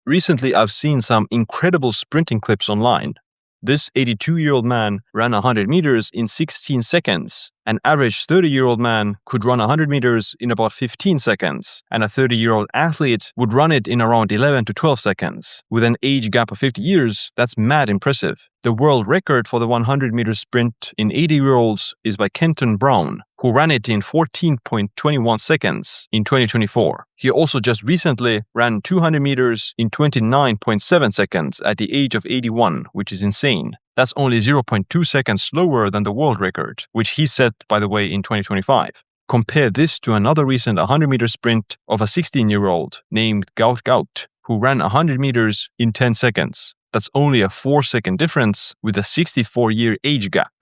Recently, I've seen some incredible sprinting clips online. This 82-year-old man ran 100 meters in 16 seconds. An average 30-year-old man could run 100 meters in about 15 seconds, and a 30-year-old athlete would run it in around 11 to 12 seconds. With an age gap of 50 years, that's mad impressive. The world record for the 100-meter sprint in 80-year-olds is by Kenton Brown, who ran it in 14.21 seconds in 2024. He also just recently ran 200 meters in 29.7 seconds at the age of 81, which is insane. That's only 0.2 seconds slower than the world record, which he set, by the way, in 2025. Compare this to another recent 100-meter sprint of a 16-year-old named Gaut Gaut, who ran 100 meters in 10 seconds. That's only a 4-second difference with a 64-year age gap.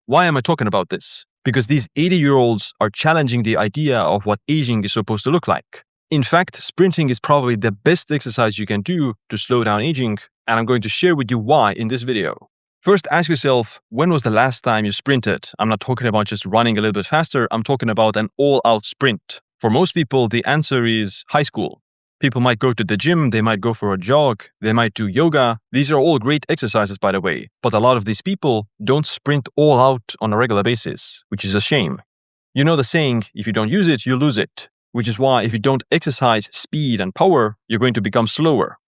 Why am I talking about this? Because these 80-year-olds are challenging the idea of what aging is supposed to look like. In fact, sprinting is probably the best exercise you can do to slow down aging, and I'm going to share with you why in this video. First, ask yourself, when was the last time you sprinted? I'm not talking about just running a little bit faster, I'm talking about an all-out sprint. For most people, the answer is high school. People might go to the gym, they might go for a jog, they might do yoga. These are all great exercises, by the way. But a lot of these people don't sprint all out on a regular basis, which is a shame. You know the saying, if you don't use it, you lose it. Which is why if you don't exercise speed and power, you're going to become slower.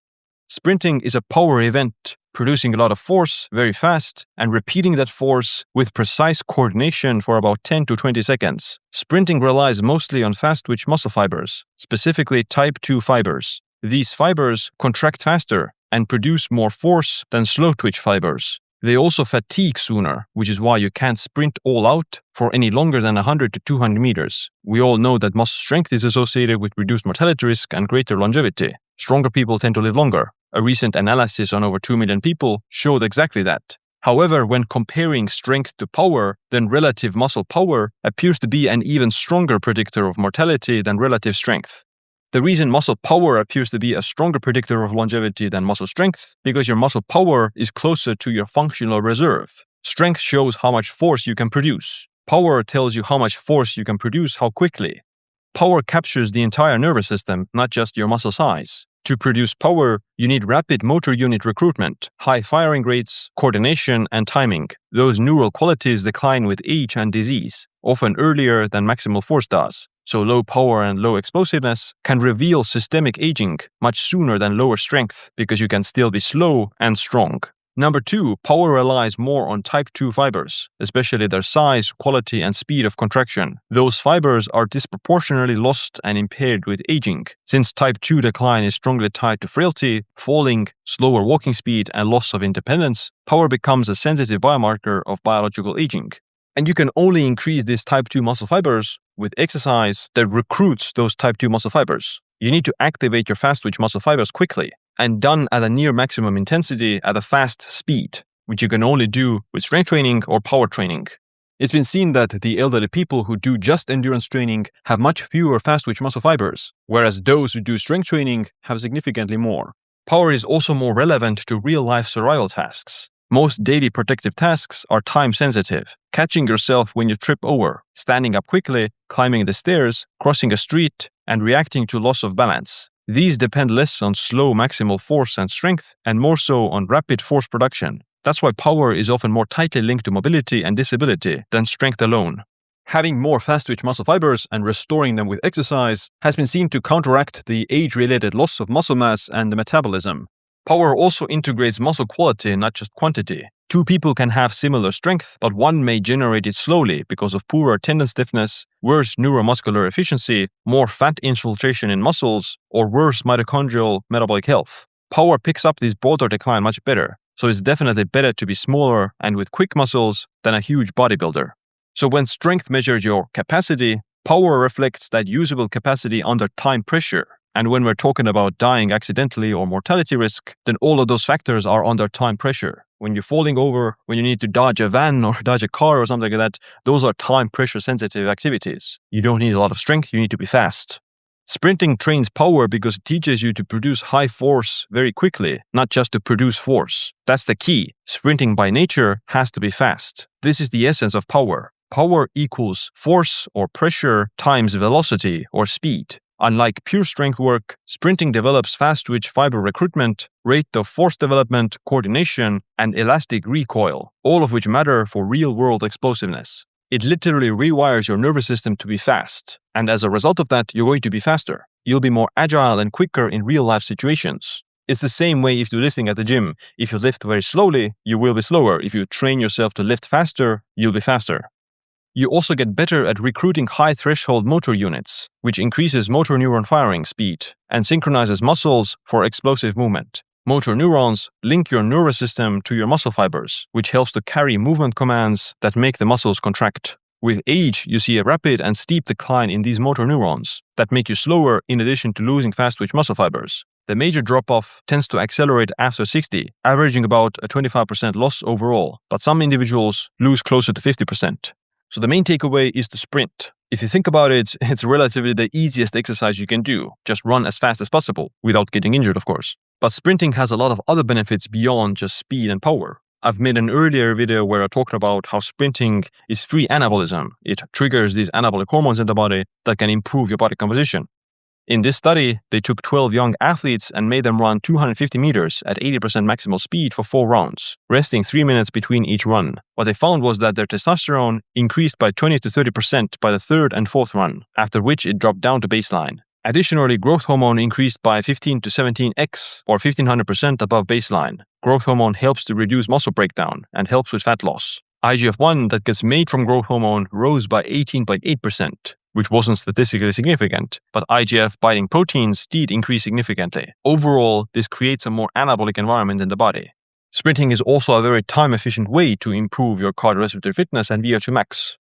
Sprinting is a power event, producing a lot of force very fast and repeating that force with precise coordination for about 10 to 20 seconds. Sprinting relies mostly on fast-twitch muscle fibers, specifically type 2 fibers. These fibers contract faster and produce more force than slow-twitch fibers. They also fatigue sooner, which is why you can't sprint all out for any longer than 100 to 200 meters. We all know that muscle strength is associated with reduced mortality risk and greater longevity. Stronger people tend to live longer. A recent analysis on over 2 million people showed exactly that. However, when comparing strength to power, then relative muscle power appears to be an even stronger predictor of mortality than relative strength. The reason muscle power appears to be a stronger predictor of longevity than muscle strength, because your muscle power is closer to your functional reserve. Strength shows how much force you can produce. Power tells you how much force you can produce how quickly. Power captures the entire nervous system, not just your muscle size. To produce power, you need rapid motor unit recruitment, high firing rates, coordination, and timing. Those neural qualities decline with age and disease, often earlier than maximal force does. So low power and low explosiveness can reveal systemic aging much sooner than lower strength because you can still be slow and strong. Number 2, power relies more on type 2 fibers, especially their size, quality, and speed of contraction. Those fibers are disproportionately lost and impaired with aging. Since type 2 decline is strongly tied to frailty, falling, slower walking speed, and loss of independence, power becomes a sensitive biomarker of biological aging. And you can only increase these type 2 muscle fibers with exercise that recruits those type 2 muscle fibers. You need to activate your fast-twitch muscle fibers quickly and done at a near maximum intensity at a fast speed, which you can only do with strength training or power training. It's been seen that the elderly people who do just endurance training have much fewer fast-twitch muscle fibers, whereas those who do strength training have significantly more. Power is also more relevant to real-life survival tasks. Most daily protective tasks are time-sensitive. Catching yourself when you trip over, standing up quickly, climbing the stairs, crossing a street, and reacting to loss of balance. These depend less on slow maximal force and strength, and more so on rapid force production. That's why power is often more tightly linked to mobility and disability than strength alone. Having more fast-twitch muscle fibers and restoring them with exercise has been seen to counteract the age-related loss of muscle mass and metabolism. Power also integrates muscle quality, not just quantity. 2 people can have similar strength, but one may generate it slowly because of poorer tendon stiffness, worse neuromuscular efficiency, more fat infiltration in muscles, or worse mitochondrial metabolic health. Power picks up this broader decline much better, so it's definitely better to be smaller and with quick muscles than a huge bodybuilder. So when strength measures your capacity, power reflects that usable capacity under time pressure. And when we're talking about dying accidentally or mortality risk, then all of those factors are under time pressure. When you're falling over, when you need to dodge a van or dodge a car or something like that, those are time pressure sensitive activities. You don't need a lot of strength, you need to be fast. Sprinting trains power because it teaches you to produce high force very quickly, not just to produce force. That's the key. Sprinting by nature has to be fast. This is the essence of power. Power equals force or pressure times velocity or speed. Unlike pure strength work, sprinting develops fast-twitch fiber recruitment, rate of force development, coordination, and elastic recoil, all of which matter for real-world explosiveness. It literally rewires your nervous system to be fast, and as a result of that, you're going to be faster. You'll be more agile and quicker in real-life situations. It's the same way if you're lifting at the gym. If you lift very slowly, you will be slower. If you train yourself to lift faster, you'll be faster. You also get better at recruiting high-threshold motor units, which increases motor neuron firing speed and synchronizes muscles for explosive movement. Motor neurons link your nervous system to your muscle fibers, which helps to carry movement commands that make the muscles contract. With age, you see a rapid and steep decline in these motor neurons that make you slower in addition to losing fast-twitch muscle fibers. The major drop-off tends to accelerate after 60, averaging about a 25% loss overall, but some individuals lose closer to 50%. So the main takeaway is to sprint. If you think about it, it's relatively the easiest exercise you can do. Just run as fast as possible, without getting injured, of course. But sprinting has a lot of other benefits beyond just speed and power. I've made an earlier video where I talked about how sprinting is free anabolism. It triggers these anabolic hormones in the body that can improve your body composition. In this study, they took 12 young athletes and made them run 250 meters at 80% maximal speed for 4 rounds, resting 3 minutes between each run. What they found was that their testosterone increased by 20 to 30% by the 3rd and 4th run, after which it dropped down to baseline. Additionally, growth hormone increased by 15 to 17x, or 1500% above baseline. Growth hormone helps to reduce muscle breakdown and helps with fat loss. IGF-1 that gets made from growth hormone rose by 18.8%. Which wasn't statistically significant, but IGF-binding proteins did increase significantly. Overall, this creates a more anabolic environment in the body. Sprinting is also a very time-efficient way to improve your cardiorespiratory fitness and VO2 max.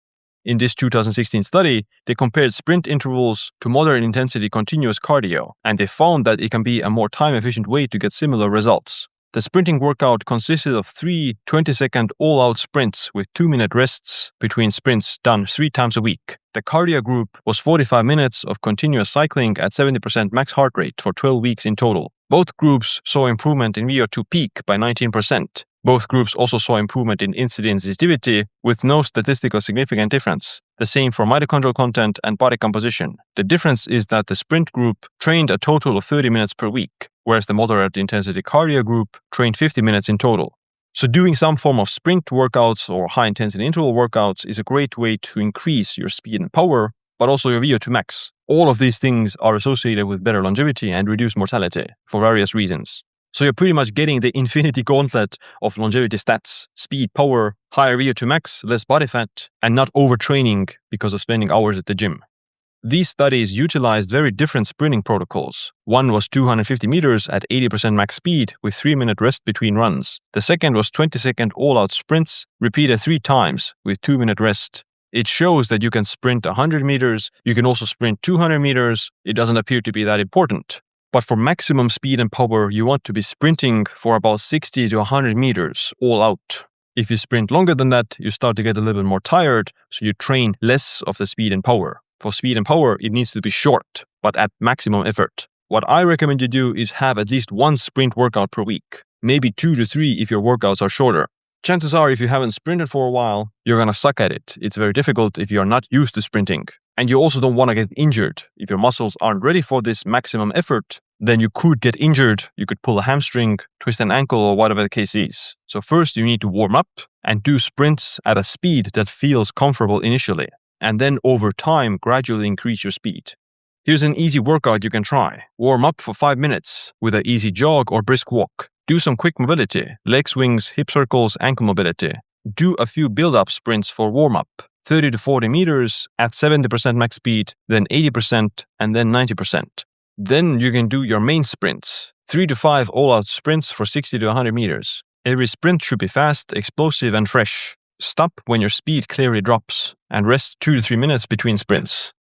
In this 2016 study, they compared sprint intervals to moderate intensity continuous cardio, and they found that it can be a more time-efficient way to get similar results. The sprinting workout consisted of 3 20-second all-out sprints with 2-minute rests between sprints done 3 times a week. The cardio group was 45 minutes of continuous cycling at 70% max heart rate for 12 weeks in total. Both groups saw improvement in VO2 peak by 19%. Both groups also saw improvement in insulin sensitivity with no statistically significant difference. The same for mitochondrial content and body composition. The difference is that the sprint group trained a total of 30 minutes per week, whereas the moderate intensity cardio group trained 50 minutes in total. So doing some form of sprint workouts or high intensity interval workouts is a great way to increase your speed and power, but also your VO2 max. All of these things are associated with better longevity and reduced mortality for various reasons. So you're pretty much getting the infinity gauntlet of longevity stats: speed, power, higher VO2 max, less body fat, and not overtraining because of spending hours at the gym. These studies utilized very different sprinting protocols. One was 250 meters at 80% max speed with 3-minute rest between runs. The second was 20-second all-out sprints repeated 3 times with 2-minute rest. It shows that you can sprint 100 meters, you can also sprint 200 meters. It doesn't appear to be that important. But for maximum speed and power, you want to be sprinting for about 60 to 100 meters all out. If you sprint longer than that, you start to get a little bit more tired, so you train less of the speed and power. For speed and power, it needs to be short, but at maximum effort. What I recommend you do is have at least 1 sprint workout per week, maybe 2 to 3 if your workouts are shorter. Chances are, if you haven't sprinted for a while, you're gonna suck at it. It's very difficult if you're not used to sprinting. And you also don't want to get injured. If your muscles aren't ready for this maximum effort, then you could get injured. You could pull a hamstring, twist an ankle, or whatever the case is. So first you need to warm up and do sprints at a speed that feels comfortable initially. And then over time, gradually increase your speed. Here's an easy workout you can try. Warm up for 5 minutes with an easy jog or brisk walk. Do some quick mobility, leg swings, hip circles, ankle mobility. Do a few build-up sprints for warm-up, 30 to 40 meters at 70% max speed, then 80%, and then 90%. Then you can do your main sprints, 3 to 5 all-out sprints for 60 to 100 meters. Every sprint should be fast, explosive, and fresh. Stop when your speed clearly drops, and rest 2 to 3 minutes between sprints.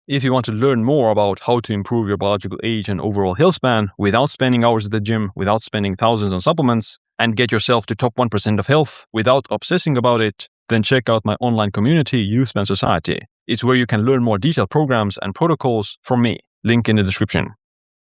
If you want to learn more about how to improve your biological age and overall health span without spending hours at the gym, without spending thousands on supplements, and get yourself to top 1% of health without obsessing about it, then check out my online community, Youthspan Society. It's where you can learn more detailed programs and protocols from me. Link in the description.